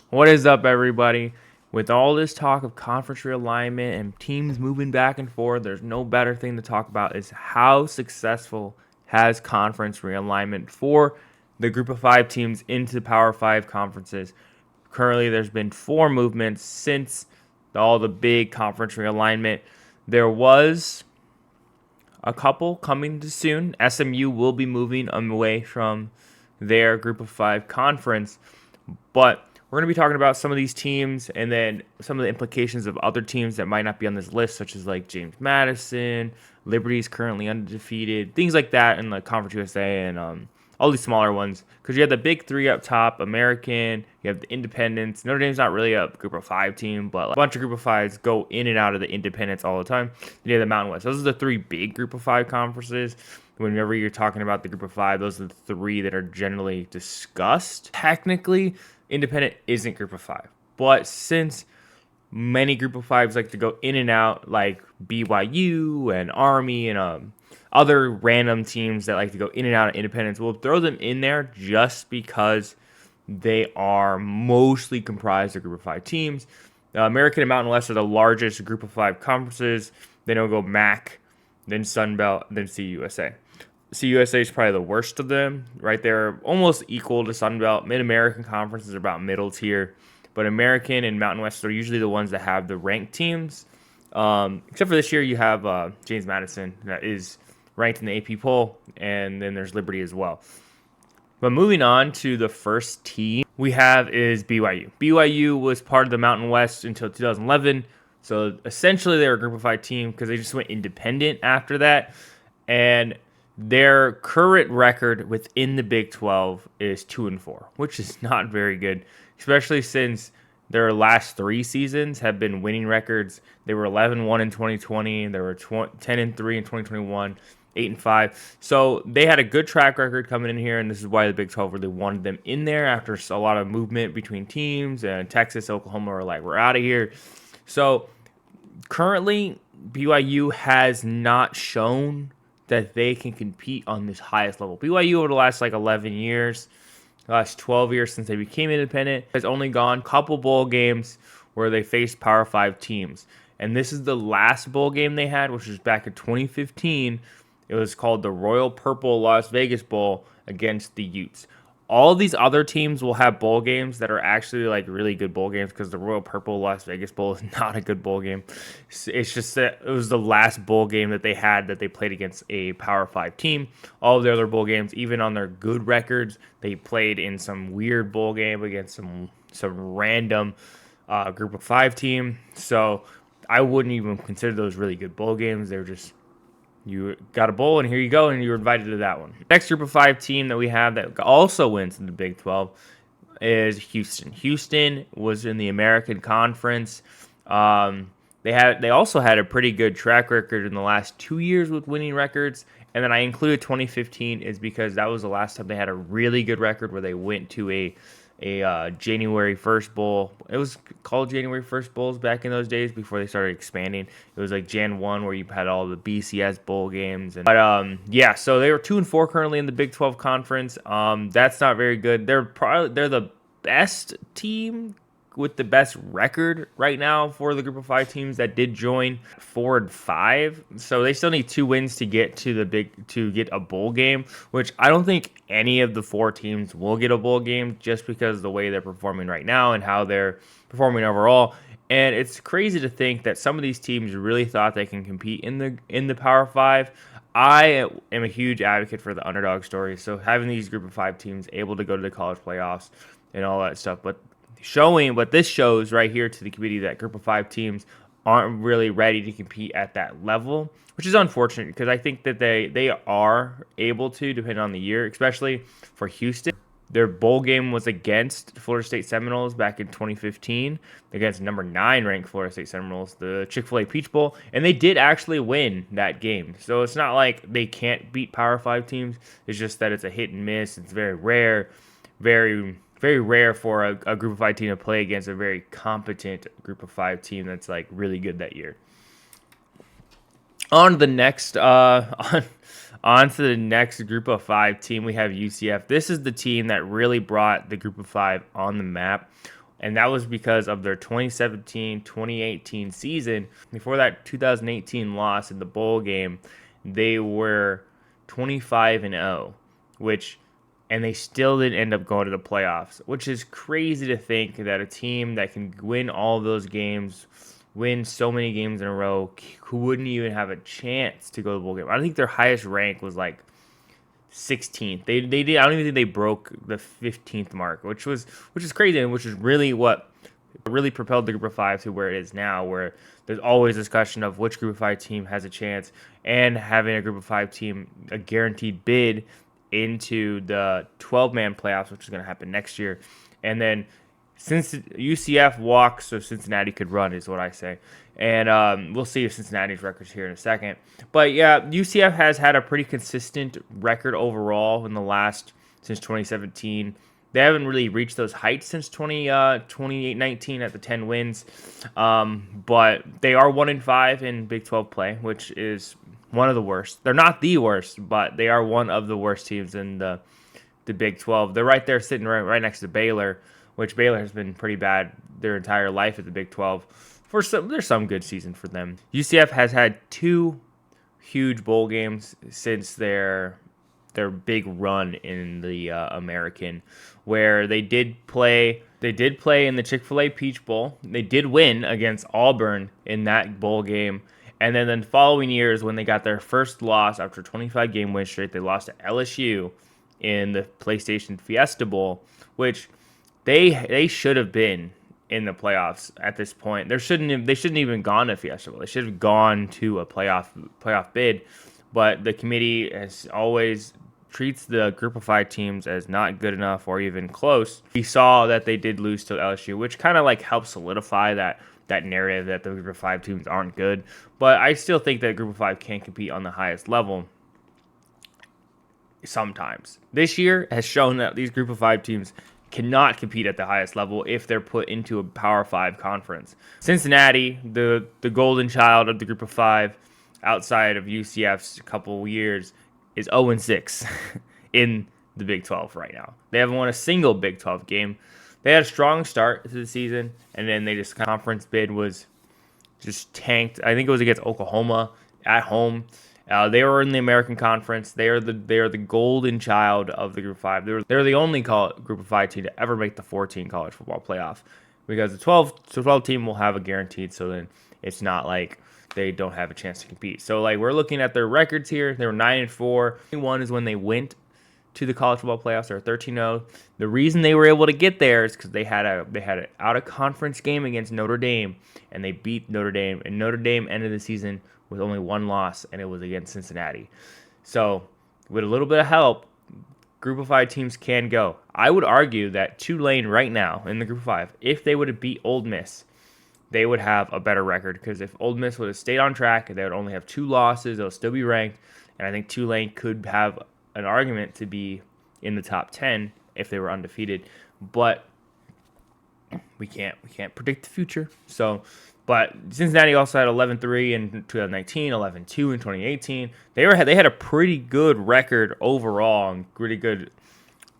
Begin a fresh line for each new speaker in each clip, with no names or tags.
What is up, everybody? With all this talk of conference realignment and teams moving back and forth, there's no better thing to talk about is how successful has conference realignment for the group of five teams into the Power Five conferences. Currently, there's been four movements since all the big conference realignment. There was a couple coming to soon. SMU will be moving away from their group of five conference, but we're going to be talking about some of these teams and then some of the implications of other teams that might not be on this list, such as like James Madison, Liberty's currently undefeated, things like that, and like Conference USA and all these smaller ones. Because you have the big three up top, American, you have the Independents. Notre Dame's not really a group of five team, but like a bunch of group of fives go in and out of the Independents all the time. You have the Mountain West. Those are the three big group of five conferences. Whenever you're talking about the group of five, those are the three that are generally discussed. Technically, Independent isn't group of five, but since many group of fives like to go in and out, like BYU and Army and other random teams that like to go in and out of Independence, we'll throw them in there just because they are mostly comprised of group of five teams. American and Mountain West are the largest group of five conferences. Then it'll go MAC, then Sun Belt, then CUSA. CUSA is probably the worst of them, right there, almost equal to Sun Belt. Mid-American conferences are about middle tier, but American and Mountain West are usually the ones that have the ranked teams. Except for this year, you have James Madison that is ranked in the AP poll, and then there's Liberty as well. But moving on to the first team we have is BYU. BYU was part of the Mountain West until 2011, so essentially they were a group of five team because they just went independent after that, and their current record within the Big 12 is 2-4, which is not very good, especially since their last three seasons have been winning records. They were 11-1 in 2020, they were 10-3 in 2021, 8-5. So they had a good track record coming in here, and this is why the Big 12 really wanted them in there after a lot of movement between teams, and Texas, Oklahoma were like, we're out of here. So currently, BYU has not shown that they can compete on this highest level. BYU over the last 11 years, the last 12 years since they became independent, has only gone a couple bowl games where they faced Power 5 teams. And this is the last bowl game they had, which was back in 2015. It was called the Royal Purple Las Vegas Bowl against the Utes. All these other teams will have bowl games that are actually really good bowl games because the Royal Purple Las Vegas Bowl is not a good bowl game. It's just that it was the last bowl game that they had that they played against a Power 5 team. All of the other bowl games, even on their good records, they played in some weird bowl game against some random group of five team. So I wouldn't even consider those really good bowl games. They're just, you got a bowl, and here you go, and you're invited to that one. Next group of five team that we have that also wins in the Big 12 is Houston. Houston was in the American Conference. They also had a pretty good track record in the last 2 years with winning records, and then I included 2015 is because that was the last time they had a really good record where they went to a January 1st bowl. It was called January 1st bowls back in those days before they started expanding. It was like Jan 1 where you had all the BCS bowl games. But so they were 2-4 currently in the Big 12 conference. That's not very good. They're the best team with the best record right now for the group of five teams that did join 4-5. So they still need 2 wins to get to get a bowl game, which I don't think any of the 4 teams will get a bowl game just because of the way they're performing right now and how they're performing overall. And it's crazy to think that some of these teams really thought they can compete in the Power 5. I am a huge advocate for the underdog story. So having these group of five teams able to go to the college playoffs and all that stuff, but this shows right here to the committee that group of five teams aren't really ready to compete at that level, which is unfortunate because I think that they are able to, depending on the year, especially for Houston. Their bowl game was against Florida State Seminoles back in 2015, against number 9 ranked Florida State Seminoles, the Chick-fil-A Peach Bowl, and they did actually win that game. So it's not like they can't beat Power 5 teams. It's just that it's a hit and miss. It's very rare, very rare for a group of five team to play against a very competent group of five team that's really good that year. On to the next group of five team, we have UCF. This is the team that really brought the group of five on the map. And that was because of their 2017-2018 season. Before that 2018 loss in the bowl game, they were 25-0, which and they still didn't end up going to the playoffs, which is crazy to think that a team that can win all of those games, win so many games in a row, who wouldn't even have a chance to go to the bowl game. I think their highest rank was like 16th. They did. I don't even think they broke the 15th mark, which is crazy, and which is really what really propelled the Group of Five to where it is now, where there's always discussion of which Group of Five team has a chance, and having a Group of Five team a guaranteed bid into the 12-man playoffs, which is going to happen next year. And then since UCF walks, so Cincinnati could run, is what I say. And we'll see if Cincinnati's record's here in a second. But yeah, UCF has had a pretty consistent record overall since 2017. They haven't really reached those heights since 2018-19 at the 10 wins. But they are 1-5 in Big 12 play, which is one of the worst. They're not the worst, but they are one of the worst teams in the Big 12. They're right there sitting right next to Baylor, which Baylor has been pretty bad their entire life at the Big 12. There's some good season for them. UCF has had 2 huge bowl games since their big run in the American, where they did play in the Chick-fil-A Peach Bowl. They did win against Auburn in that bowl game. And then the following years, when they got their first loss after 25 game win streak, they lost to LSU in the PlayStation Fiesta Bowl, which they should have been in the playoffs at this point. They shouldn't even gone to Fiesta Bowl. They should have gone to a playoff bid. But the committee has always treats the Group of Five teams as not good enough or even close. We saw that they did lose to LSU, which kind of like helps solidify that narrative that the Group of Five teams aren't good. But I still think that Group of Five can compete on the highest level sometimes. This year has shown that these Group of Five teams cannot compete at the highest level if they're put into a Power 5 conference. Cincinnati, the golden child of the Group of Five, outside of UCF's couple years, is 0-6 in the Big 12 right now. They haven't won a single Big 12 game. They had a strong start to the season, and then conference bid was just tanked. I think it was against Oklahoma at home. They were in the American Conference. They are the golden child of the Group of Five. They're the only Group of Five team to ever make the 14 college football playoff, because the 12 team will have a guaranteed. So then it's not like they don't have a chance to compete. So like we're looking at their records here. They were 9-4. 1 is when they went to the college football playoffs. They're 13-0. The reason they were able to get there is because they had an out of conference game against Notre Dame, and they beat Notre Dame. And Notre Dame ended the season with only 1 loss, and it was against Cincinnati. So with a little bit of help, Group of Five teams can go. I would argue that Tulane right now in the Group of Five, if they would have beat Ole Miss, they would have a better record, because if Ole Miss would have stayed on track, they would only have 2 losses. They'll still be ranked, and I think Tulane could have an argument to be in the top 10 if they were undefeated. But we can't predict the future. So, but Cincinnati also had 11-3 in 2019, 11-2 in 2018. They had a pretty good record overall and pretty good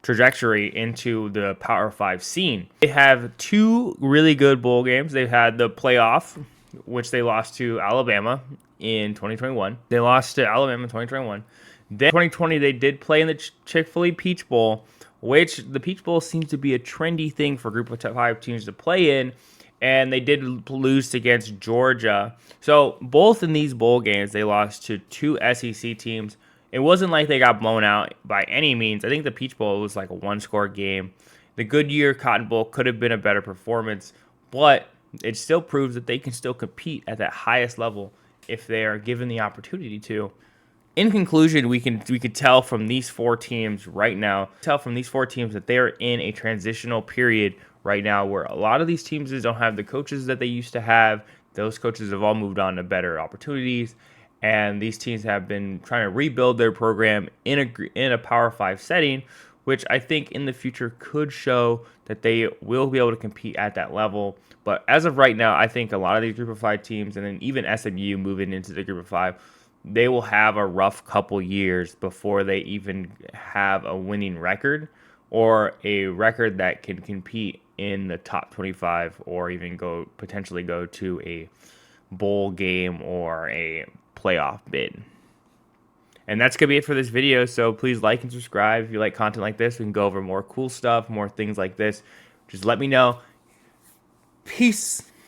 trajectory into the Power 5 scene. They have 2 really good bowl games. They've had the playoff, which they lost to Alabama in 2021. They lost to Alabama in 2021. Then 2020, they did play in the Chick-fil-A Peach Bowl, which the Peach Bowl seems to be a trendy thing for Group of Five teams to play in, and they did lose against Georgia. So both in these bowl games, they lost to 2 SEC teams. It wasn't like they got blown out by any means. I think the Peach Bowl was like a 1-score game. The Goodyear Cotton Bowl could have been a better performance, but it still proves that they can still compete at that highest level if they are given the opportunity to. In conclusion, we could tell from these 4 teams right now, that they're in a transitional period right now where a lot of these teams don't have the coaches that they used to have. Those coaches have all moved on to better opportunities, and these teams have been trying to rebuild their program in a Power 5 setting, which I think in the future could show that they will be able to compete at that level. But as of right now, I think a lot of these Group of Five teams, and then even SMU moving into the Group of Five, they will have a rough couple years before they even have a winning record or a record that can compete in the top 25 or even potentially go to a bowl game or a playoff bid. And that's going to be it for this video. So please like and subscribe if you like content like this. We can go over more cool stuff, more things like this. Just let me know. Peace.